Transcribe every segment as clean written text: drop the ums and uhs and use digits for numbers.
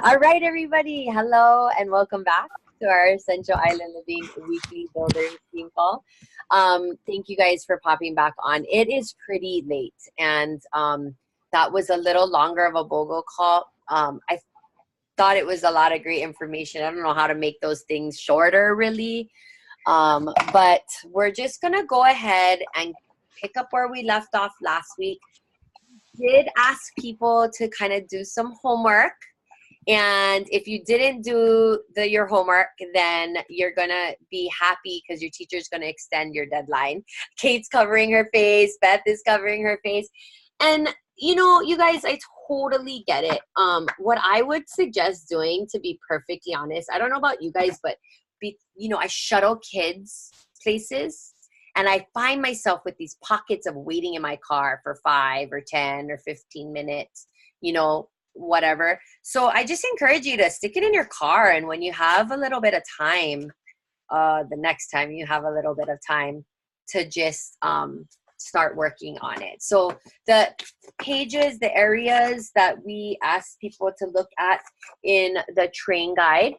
All right, everybody. Hello and welcome back to our Essential Island Living weekly builders team call. Thank you guys for popping back on. It is pretty late, and that was a little longer of a BOGO call. I thought it was a lot of great information. I don't know how to make those things shorter, really. But we're just going to go ahead and pick up where we left off last week. Did ask people to kind of do some homework. And if you didn't do your homework, then you're going to be happy because your teacher's going to extend your deadline. Kate's covering her face. Beth is covering her face. And, you know, you guys, I totally get it. What I would suggest doing, to be perfectly honest, I don't know about you guys, but, I shuttle kids places. And I find myself with these pockets of waiting in my car for 5 or 10 or 15 minutes, whatever. So I just encourage you to stick it in your car. And when you have a little bit of time, the next time you have a little bit of time to just start working on it. So the pages, the areas that we asked people to look at in the train guide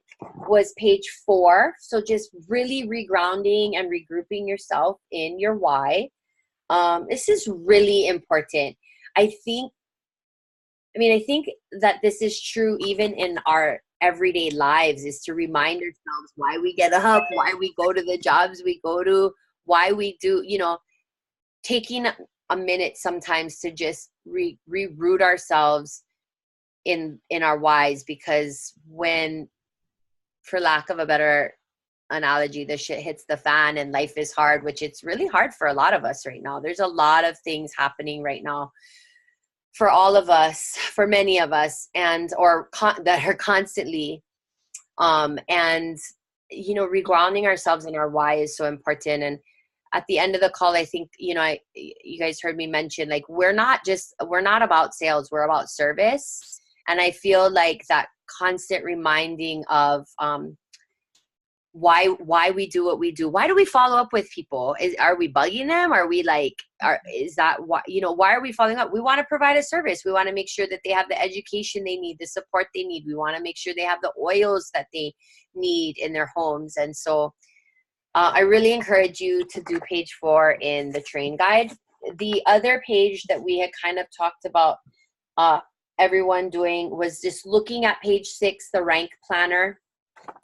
was page 4. So just really regrounding and regrouping yourself in your why. This is really important. I think that this is true even in our everyday lives, is to remind ourselves why we get up, why we go to the jobs we go to, why we do, taking a minute sometimes to just reroot ourselves in our whys, because when, for lack of a better analogy, the shit hits the fan and life is hard, which it's really hard for a lot of us right now. There's a lot of things happening right now for all of us, for many of us, that are constantly, regrounding ourselves in our why is so important. And at the end of the call, I think, you guys heard me mention, like, we're not about sales, we're about service. And I feel like that constant reminding of, why we do what we do. Why do we follow up with people? Are we bugging them? Are we why are we following up? We want to provide a service. We want to make sure that they have the education they need, the support they need. We want to make sure they have the oils that they need in their homes. And so I really encourage you to do page 4 in the train guide. The other page that we had kind of talked about everyone doing was just looking at page 6, the rank planner.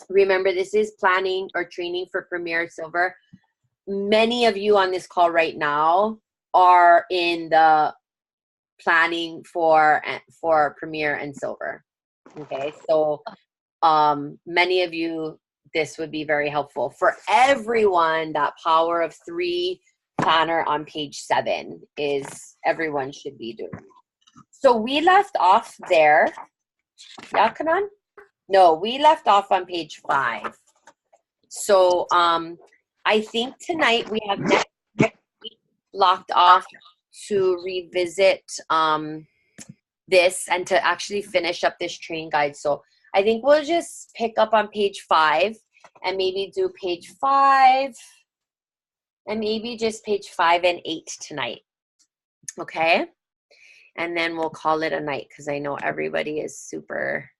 Remember, this is planning or training for Premier Silver. Many of you on this call right now are in the planning for Premier and Silver. Okay, so many of you, this would be very helpful. For everyone, that Power of 3 planner on page 7 is everyone should be doing. So we left off there. Yeah, Kanan? No, we left off on page 5. So I think tonight we have next week locked off to revisit this and to actually finish up this train guide. So I think we'll just pick up on page 5 and maybe do page 5 and maybe just page 5 and 8 tonight. Okay? And then we'll call it a night, because I know everybody is super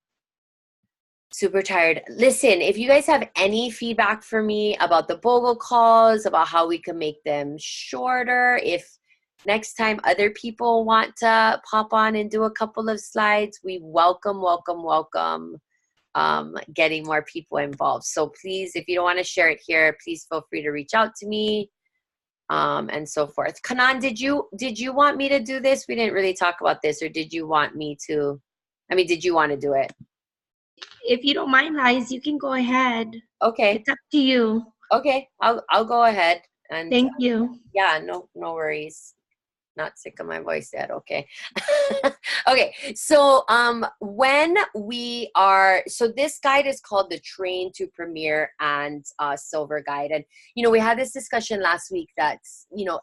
tired. Listen, if you guys have any feedback for me about the BOGO calls, about how we can make them shorter, if next time other people want to pop on and do a couple of slides, we welcome getting more people involved. So please, if you don't want to share it here, please feel free to reach out to me, and so forth. Kanan, did you want me to do this? We didn't really talk about this, or did you want to do it? If you don't mind, Liz, you can go ahead. Okay. It's up to you. Okay, I'll go ahead. And thank you. Yeah, no worries. Not sick of my voice yet. Okay. Okay. So so this guide is called the Train to Premier and Silver Guide. And, we had this discussion last week that,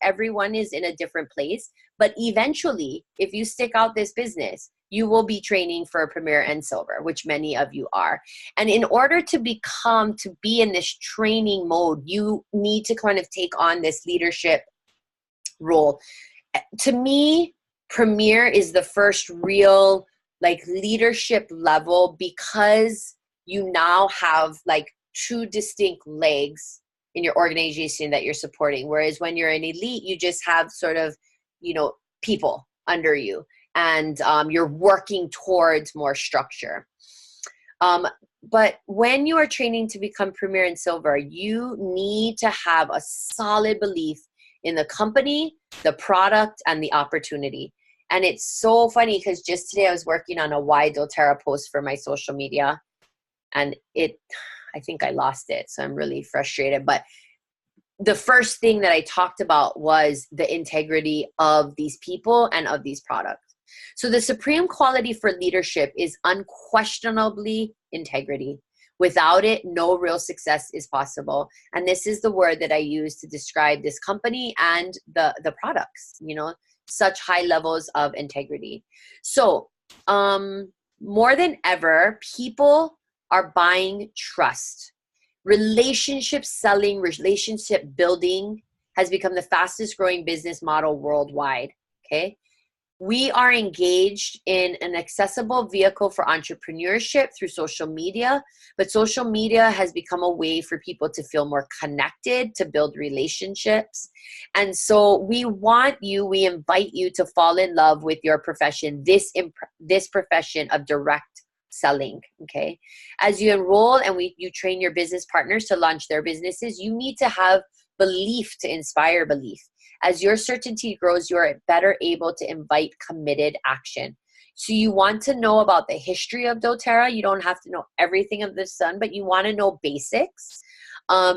everyone is in a different place, but eventually, if you stick out this business, you will be training for Premier and Silver, which many of you are. And in order to be in this training mode, you need to kind of take on this leadership role. To me, Premier is the first real like leadership level because you now have like two distinct legs in your organization that you're supporting. Whereas when you're an elite, you just have sort of, people under you, and you're working towards more structure. But when you are training to become premier and silver, you need to have a solid belief in the company, the product, and the opportunity. And it's so funny because just today I was working on a Why doTERRA post for my social media, and I think I lost it. So I'm really frustrated. But the first thing that I talked about was the integrity of these people and of these products. So the supreme quality for leadership is unquestionably integrity. Without it, no real success is possible. And this is the word that I use to describe this company and the products, such high levels of integrity. So more than ever, people are buying trust. Relationship selling, relationship building has become the fastest growing business model worldwide. Okay. We are engaged in an accessible vehicle for entrepreneurship through social media, but social media has become a way for people to feel more connected, to build relationships. And so we invite you to fall in love with your profession, this profession of direct selling. Okay. As you enroll and you train your business partners to launch their businesses, you need to have belief to inspire belief. As your certainty grows, you're better able to invite committed action. So you want to know about the history of doTERRA. You don't have to know everything of the sun, but you want to know basics.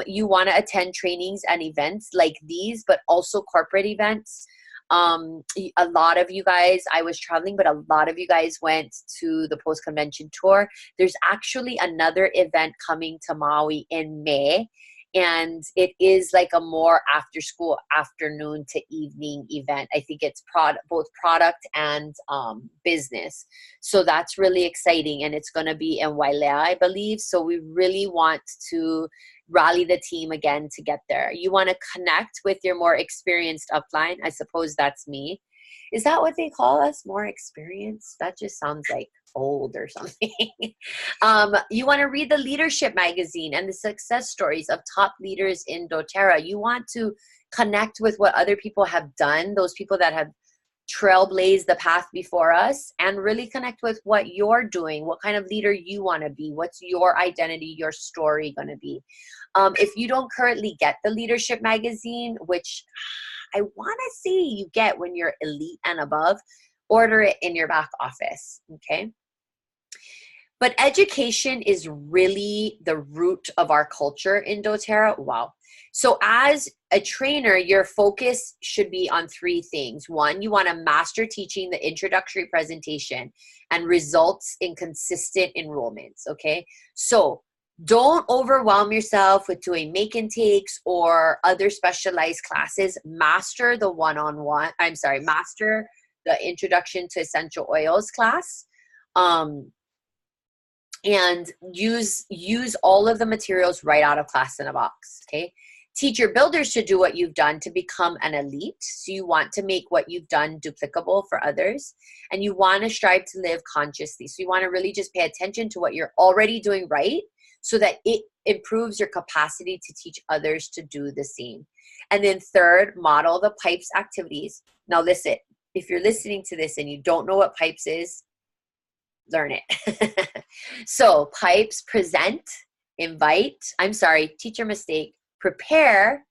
You want to attend trainings and events like these, but also corporate events. A lot of you guys, I was traveling, but a lot of you guys went to the post-convention tour. There's actually another event coming to Maui in May, and it is like a more after school, afternoon to evening event. I think it's both product and business. So that's really exciting, and it's going to be in Wailea, I believe. So we really want to rally the team again to get there. You want to connect with your more experienced upline. I suppose that's me. Is that what they call us? More experienced? That just sounds like old or something. You want to read the leadership magazine and the success stories of top leaders in doTERRA. You want to connect with what other people have done, those people that have trailblaze the path before us, and really connect with what you're doing, what kind of leader you want to be, what's your identity, your story going to be. If you don't currently get the leadership magazine, which I want to see you get when you're elite and above, order it in your back office. Okay. But education is really the root of our culture in doTERRA. Wow. So as a trainer, your focus should be on three things. One, you want to master teaching the introductory presentation and results in consistent enrollments. Okay. So don't overwhelm yourself with doing make and takes or other specialized classes. Master the master the introduction to essential oils class. And use all of the materials right out of class in a box. Okay. Teach your builders to do what you've done to become an elite. So you want to make what you've done duplicable for others, and you want to strive to live consciously. So you want to really just pay attention to what you're already doing right, so that it improves your capacity to teach others to do the same. And then third, model the PIPES activities. Now listen, if you're listening to this and you don't know what PIPES is, learn it. So PIPES: teacher mistake, prepare,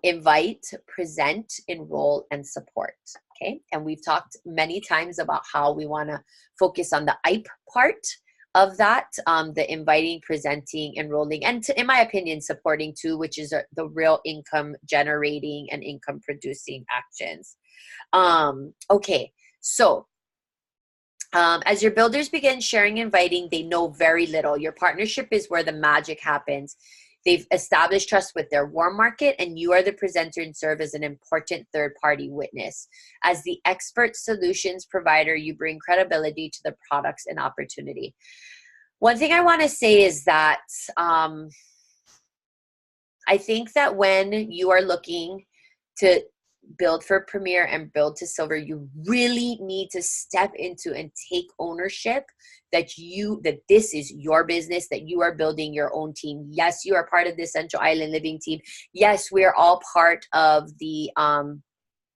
invite, present, enroll, and support. Okay. And we've talked many times about how we want to focus on the IPE part of that, the inviting, presenting, enrolling, and in my opinion, supporting too, which is the real income generating and income producing actions. Okay. So as your builders begin sharing and inviting, they know very little. Your partnership is where the magic happens. They've established trust with their warm market, and you are the presenter and serve as an important third-party witness. As the expert solutions provider, you bring credibility to the products and opportunity. One thing I want to say is that I think that when you are looking to build for Premier and build to Silver, you really need to step into and take ownership that this is your business, that you are building your own team. Yes, you are part of the Essential Island Living team. Yes, we're all part of the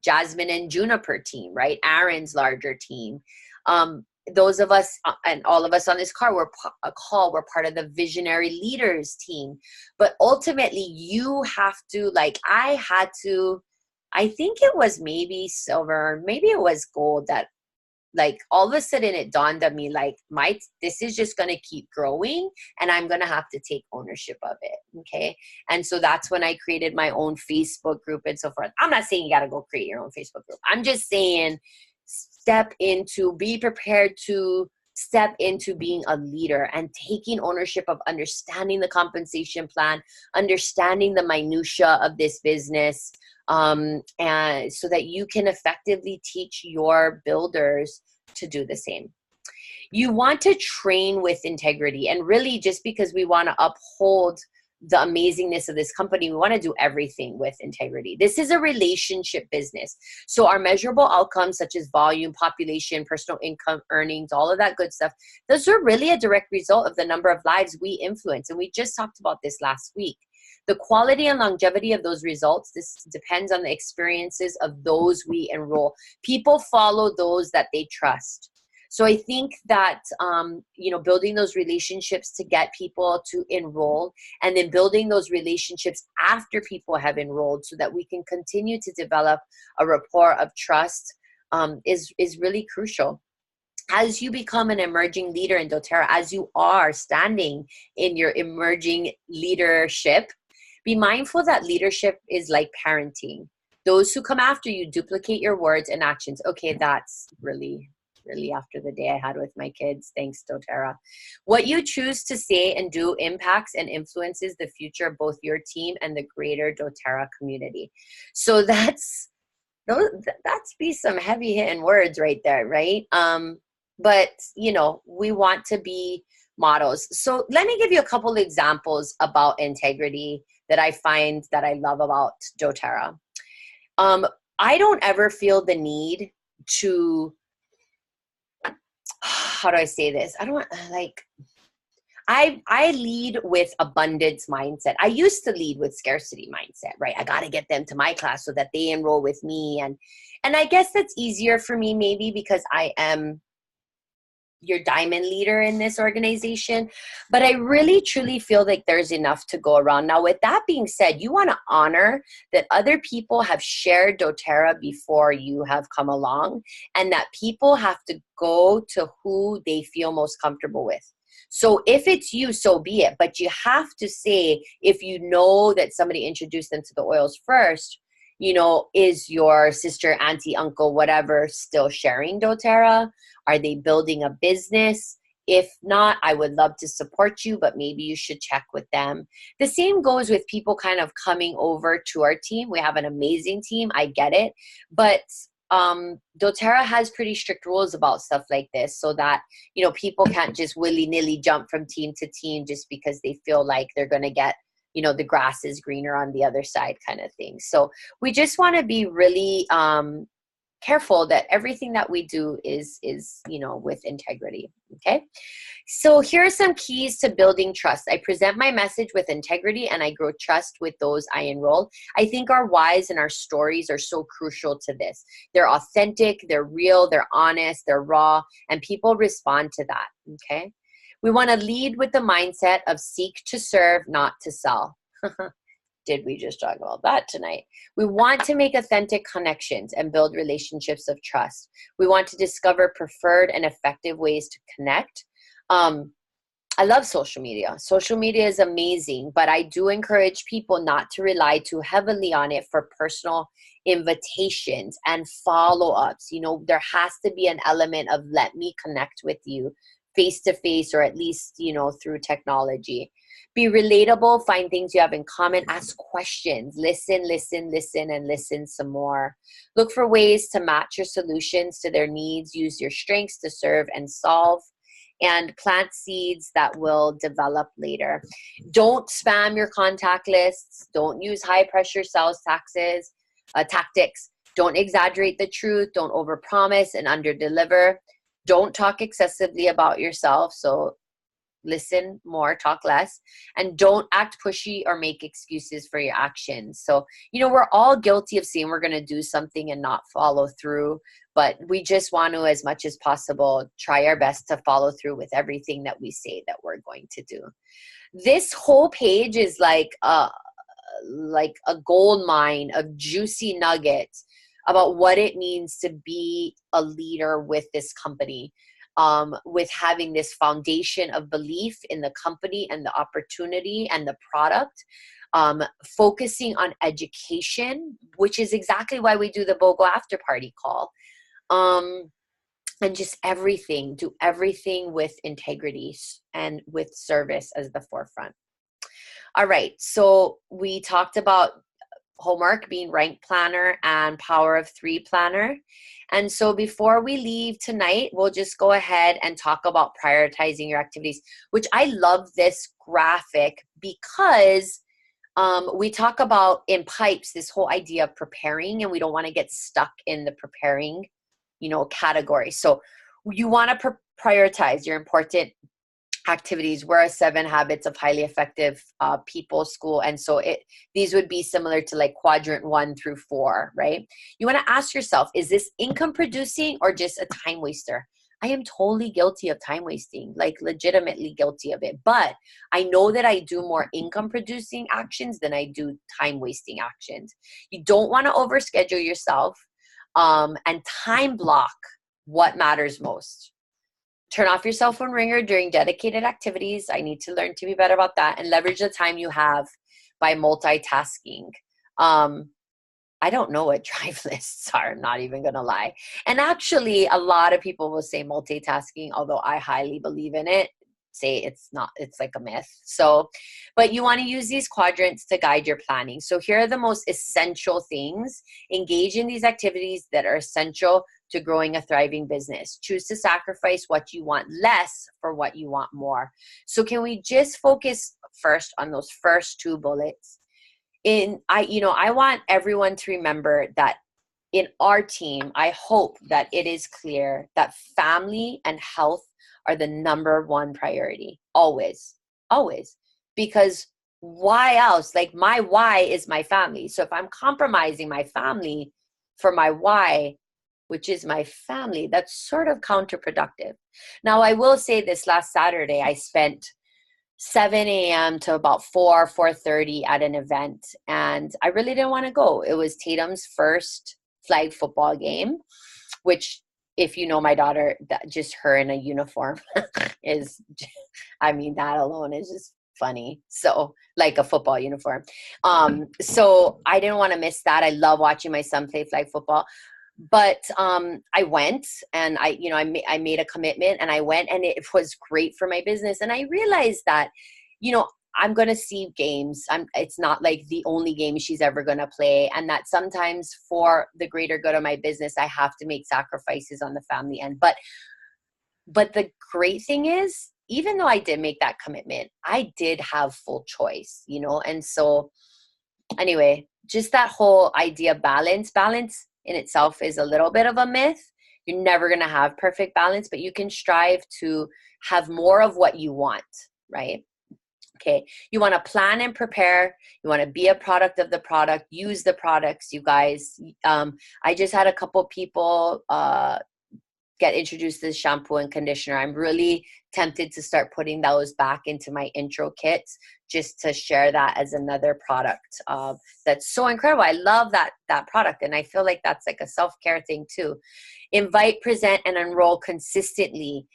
Jasmine and Juniper team, right? Aaron's larger team. Those of us and all of us on this we're part of the Visionary Leaders team. But ultimately, you have to, I think it was maybe silver, maybe it was gold, that all of a sudden it dawned on me, this is just going to keep growing and I'm going to have to take ownership of it. Okay. And so that's when I created my own Facebook group and so forth. I'm not saying you got to go create your own Facebook group. I'm just saying be prepared to step into being a leader and taking ownership of understanding the compensation plan, understanding the minutia of this business, and so that you can effectively teach your builders to do the same. You want to train with integrity, and really just because we want to uphold the amazingness of this company, we want to do everything with integrity. This is a relationship business. So our measurable outcomes such as volume, population, personal income, earnings, all of that good stuff, those are really a direct result of the number of lives we influence. And we just talked about this last week. The quality and longevity of those results, this depends on the experiences of those we enroll. People follow those that they trust. So I think that, building those relationships to get people to enroll, and then building those relationships after people have enrolled so that we can continue to develop a rapport of trust is really crucial. As you become an emerging leader in doTERRA, as you are standing in your emerging leadership, be mindful that leadership is like parenting. Those who come after you duplicate your words and actions. Okay, that's really after the day I had with my kids. Thanks, doTERRA. What you choose to say and do impacts and influences the future of both your team and the greater doTERRA community. So that's be some heavy hitting words right there, right? But we want to be models. So let me give you a couple examples about integrity that I find that I love about doTERRA. I don't ever feel the need to, how do I say this? I lead with abundance mindset. I used to lead with scarcity mindset, right? I got to get them to my class so that they enroll with me. And I guess that's easier for me maybe because I am your diamond leader in this organization. But I really truly feel like there's enough to go around. Now, with that being said, you want to honor that other people have shared doTERRA before you have come along, and that people have to go to who they feel most comfortable with. So if it's you, so be it. But you have to say, if you know that somebody introduced them to the oils first, is your sister, auntie, uncle, whatever, still sharing doTERRA? Are they building a business? If not, I would love to support you, but maybe you should check with them. The same goes with people kind of coming over to our team. We have an amazing team. I get it. But doTERRA has pretty strict rules about stuff like this so that, people can't just willy-nilly jump from team to team just because they feel like they're going to get, the grass is greener on the other side kind of thing. So we just want to be really careful that everything that we do is with integrity. Okay. So here are some keys to building trust. I present my message with integrity and I grow trust with those I enroll. I think our whys and our stories are so crucial to this. They're authentic, they're real, they're honest, they're raw, and people respond to that. Okay. We want to lead with the mindset of seek to serve, not to sell. Did we just talk about that tonight? We want to make authentic connections and build relationships of trust. We want to discover preferred and effective ways to connect. I love social media. Social media is amazing, but I do encourage people not to rely too heavily on it for personal invitations and follow-ups. There has to be an element of let me connect with you face to face, or at least, through technology. Be relatable, find things you have in common, ask questions, listen, and listen some more. Look for ways to match your solutions to their needs, use your strengths to serve and solve, and plant seeds that will develop later. Don't spam your contact lists. Don't use high pressure sales tactics. Don't exaggerate the truth. Don't overpromise and underdeliver. Don't talk excessively about yourself. So listen more, talk less, and don't act pushy or make excuses for your actions. So, we're all guilty of saying we're going to do something and not follow through, but we just want to, as much as possible, try our best to follow through with everything that we say that we're going to do. This whole page is like a gold mine of juicy nuggets about what it means to be a leader with this company, with having this foundation of belief in the company and the opportunity and the product, focusing on education, which is exactly why we do the BOGO after party call, and just do everything with integrity and with service as the forefront. All right, so we talked about homework being Rank Planner and Power of Three Planner. And so before we leave tonight, we'll just go ahead and talk about prioritizing your activities, which I love this graphic because we talk about in pipes this whole idea of preparing, and we don't want to get stuck in the preparing, category. So you want to prioritize your important activities. We're a 7 habits of highly effective people school. And so these would be similar to like quadrant 1 through 4, right? You want to ask yourself, is this income producing or just a time waster? I am totally guilty of time wasting, like legitimately guilty of it. But I know that I do more income producing actions than I do time wasting actions. You don't want to overschedule yourself, and time block what matters most. Turn off your cell phone ringer during dedicated activities. I need to learn to be better about that, and leverage the time you have by multitasking. I don't know what drive lists are, I'm not even going to lie. And actually, a lot of people will say multitasking, although I highly believe in it. Say it's not, it's like a myth. So, but you want to use these quadrants to guide your planning. So here are the most essential things. Engage in these activities that are essential to growing a thriving business. Choose to sacrifice what you want less for what you want more. So can we just focus first on those first 2 bullets? I want everyone to remember that in our team, I hope that it is clear that family and health are the number 1 priority. Always, always. Because why else? Like my why is my family. So if I'm compromising my family for my why, which is my family, that's sort of counterproductive. Now, I will say this last Saturday, I spent 7 a.m. to about 4:30 at an event, and I really didn't want to go. It was Tatum's first flag football game, which, if you know my daughter, just her in a uniform is, that alone is just funny. So like a football uniform. So I didn't want to miss that. I love watching my son play flag football. But I went, and I made a commitment, and I went, and it was great for my business. And I realized that, I'm going to see games. It's not like the only game she's ever going to play. And that sometimes for the greater good of my business, I have to make sacrifices on the family end. But the great thing is, even though I did make that commitment, I did have full choice, And so anyway, just that whole idea of balance in itself is a little bit of a myth. You're never going to have perfect balance, but you can strive to have more of what you want, right? Okay. You want to plan and prepare. You want to be a product of the product. Use the products, you guys. I just had a couple people get introduced to the shampoo and conditioner. I'm really tempted to start putting those back into my intro kits, just to share that as another product that's so incredible. I love that product, and I feel like that's like a self-care thing too. Invite, present, and enroll consistently.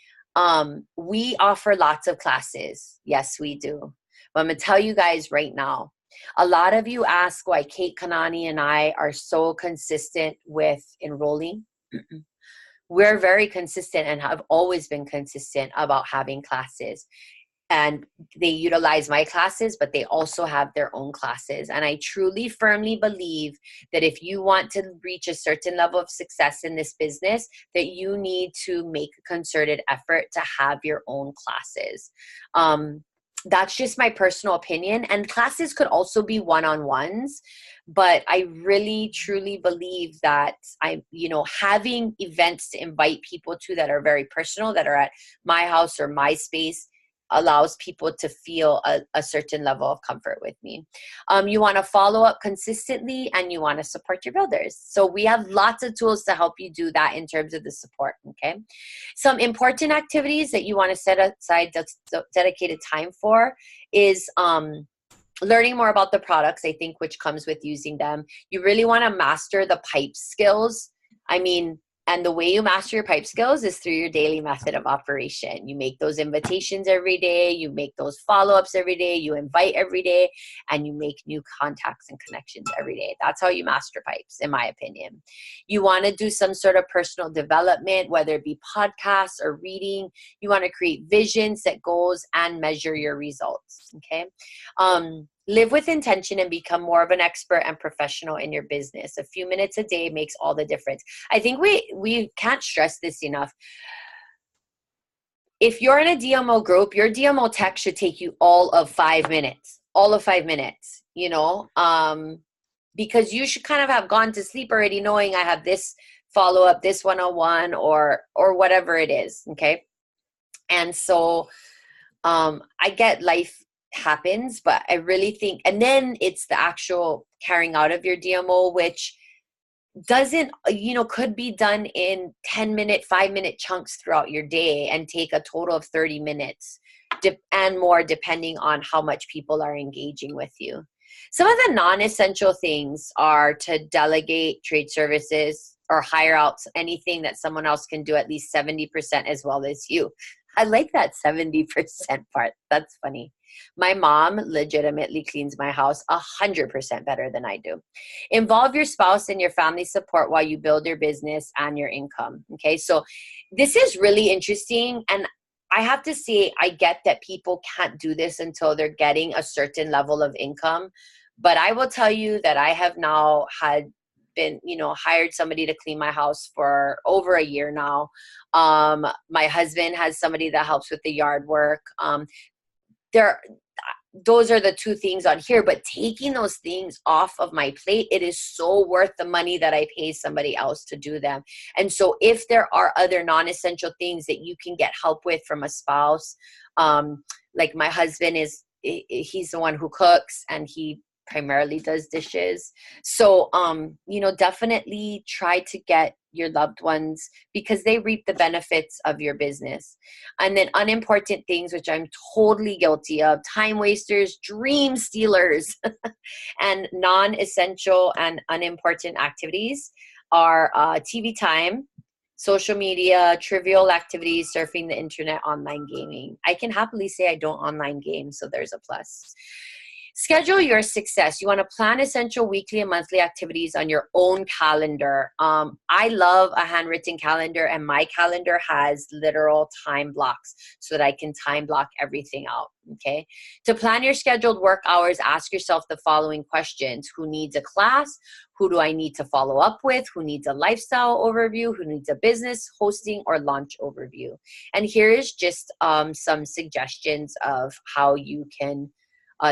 We offer lots of classes. Yes, we do. But I'm going to tell you guys right now, a lot of you ask why Kate Kanani and I are so consistent with enrolling. We're very consistent and have always been consistent about having classes. And they utilize my classes, but they also have their own classes. And I truly, firmly believe that if you want to reach a certain level of success in this business, that you need to make a concerted effort to have your own classes. That's just my personal opinion. And classes could also be one-on-ones, but I really truly believe that having events to invite people to that are very personal, that are at my house or my space, allows people to feel a certain level of comfort with me. You want to follow up consistently, and you want to support your builders. So we have lots of tools to help you do that in terms of the support. Okay. Some important activities that you want to set aside dedicated time for is learning more about the products, I think, which comes with using them. You really want to master the pipe skills. I mean, and the way you master your pipe skills is through your daily method of operation. You make those invitations every day. You make those follow-ups every day. You invite every day, and you make new contacts and connections every day. That's how you master pipes, in my opinion. You want to do some sort of personal development, whether it be podcasts or reading. You want to create vision, set goals, and measure your results. Okay. Live with intention and become more of an expert and professional in your business. A few minutes a day makes all the difference. I think we can't stress this enough. If you're in a DMO group, your DMO tech should take you all of 5 minutes, because you should kind of have gone to sleep already knowing I have this follow-up, this one-on-one, or whatever it is. Okay. And so I get life happens, but I really think, and then it's the actual carrying out of your DMO, which doesn't, could be done in 10-minute, 5-minute chunks throughout your day and take a total of 30 minutes and more, depending on how much people are engaging with you. Some of the non-essential things are to delegate trade services or hire out anything that someone else can do at least 70% as well as you. I like that 70% part. That's funny. My mom legitimately cleans my house 100% better than I do. Involve your spouse and your family support while you build your business and your income. Okay, so this is really interesting. And I have to say, I get that people can't do this until they're getting a certain level of income. But I will tell you that I have now been hired somebody to clean my house for over a year now. My husband has somebody that helps with the yard work. Those are the two things on here, but taking those things off of my plate, it is so worth the money that I pay somebody else to do them. And so if there are other non-essential things that you can get help with from a spouse, like my husband he's the one who cooks, and he primarily does dishes. So, definitely try to get your loved ones, because they reap the benefits of your business. And then unimportant things, which I'm totally guilty of, time wasters, dream stealers, and non-essential and unimportant activities are TV time, social media, trivial activities, surfing the internet, online gaming. I can happily say I don't online game, so there's a plus. Schedule your success. You want to plan essential weekly and monthly activities on your own calendar. I love a handwritten calendar, and my calendar has literal time blocks so that I can time block everything out. Okay. To plan your scheduled work hours, ask yourself the following questions. Who needs a class? Who do I need to follow up with? Who needs a lifestyle overview? Who needs a business hosting or launch overview? And here is just some suggestions of how you can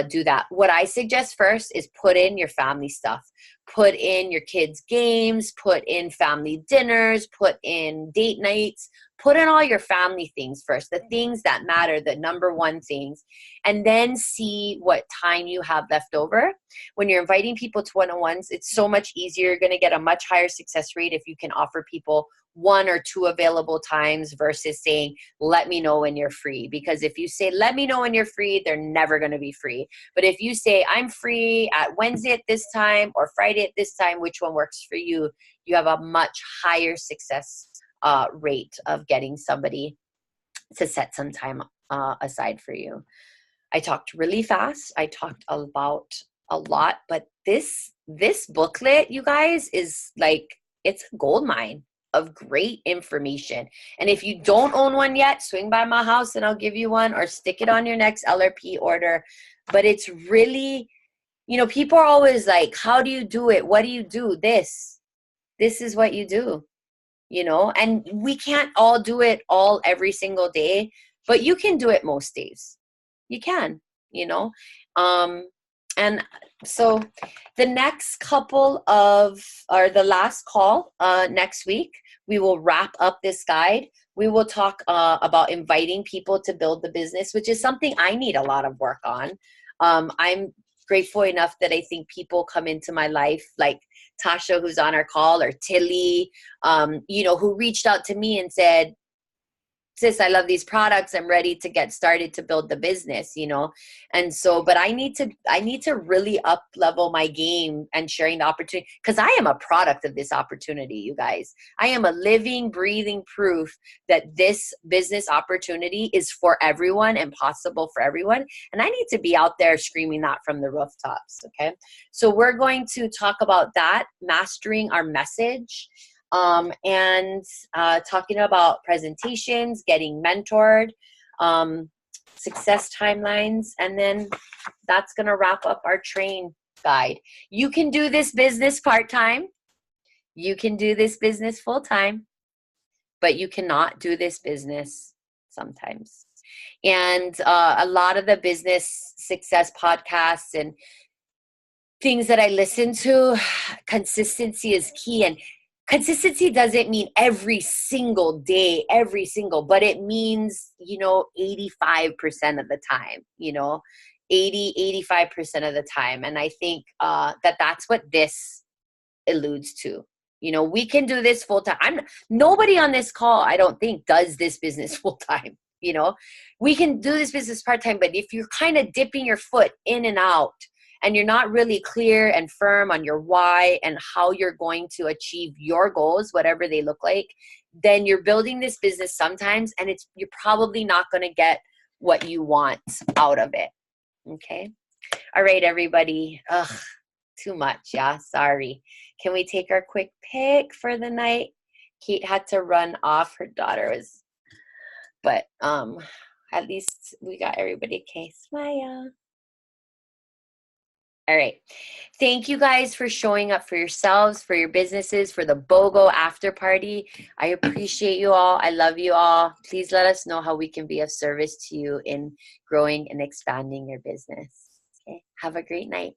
do that. What I suggest first is put in your family stuff. Put in your kids' games, put in family dinners, put in date nights, put in all your family things first, the things that matter, the number one things, and then see what time you have left over. When you're inviting people to one-on-ones, it's so much easier. You're going to get a much higher success rate if you can offer people 1 or 2 available times versus saying, let me know when you're free. Because if you say, let me know when you're free, they're never going to be free. But if you say, I'm free at Wednesday at this time or Friday at this time, which one works for you, you have a much higher success rate of getting somebody to set some time aside for you. I talked really fast. I talked about a lot, but this booklet, you guys, is like, it's a gold mine of great information. And if you don't own one yet, swing by my house and I'll give you one, or stick it on your next LRP order. But it's really, people are always like, how do you do it? What do you do? This is what you do, and we can't all do it all every single day, but you can do it most days. you can, you know. And so the next couple of, or the last call next week, we will wrap up this guide. We will talk about inviting people to build the business, which is something I need a lot of work on. I'm grateful enough that I think people come into my life like Tasha, who's on our call, or Tilly, you know, who reached out to me and said, sis, I love these products. I'm ready to get started to build the business, you know? And so, but I need to really up level my game and sharing the opportunity, because I am a product of this opportunity, you guys. I am a living, breathing proof that this business opportunity is for everyone and possible for everyone. And I need to be out there screaming that from the rooftops. Okay. So we're going to talk about that, mastering our message. And talking about presentations, getting mentored, success timelines, and then that's going to wrap up our train guide. You can do this business part-time. You can do this business full-time, but you cannot do this business sometimes. And a lot of the business success podcasts and things that I listen to, consistency is key. And consistency doesn't mean every single day, but it means, you know, 85% of the time, you know, 85% of the time. And I think that's what this alludes to. You know, we can do this full time. Nobody on this call, I don't think, does this business full time. You know, we can do this business part time, but if you're kind of dipping your foot in and out, and you're not really clear and firm on your why and how you're going to achieve your goals, whatever they look like, then you're building this business sometimes, and you're probably not going to get what you want out of it. Okay. All right, everybody. Ugh, too much. Yeah. Sorry. Can we take our quick pick for the night? Kate had to run off. Her daughter was, but at least we got everybody. Okay. Smile. All right. Thank you guys for showing up for yourselves, for your businesses, for the BOGO after party. I appreciate you all. I love you all. Please let us know how we can be of service to you in growing and expanding your business. Okay. Have a great night.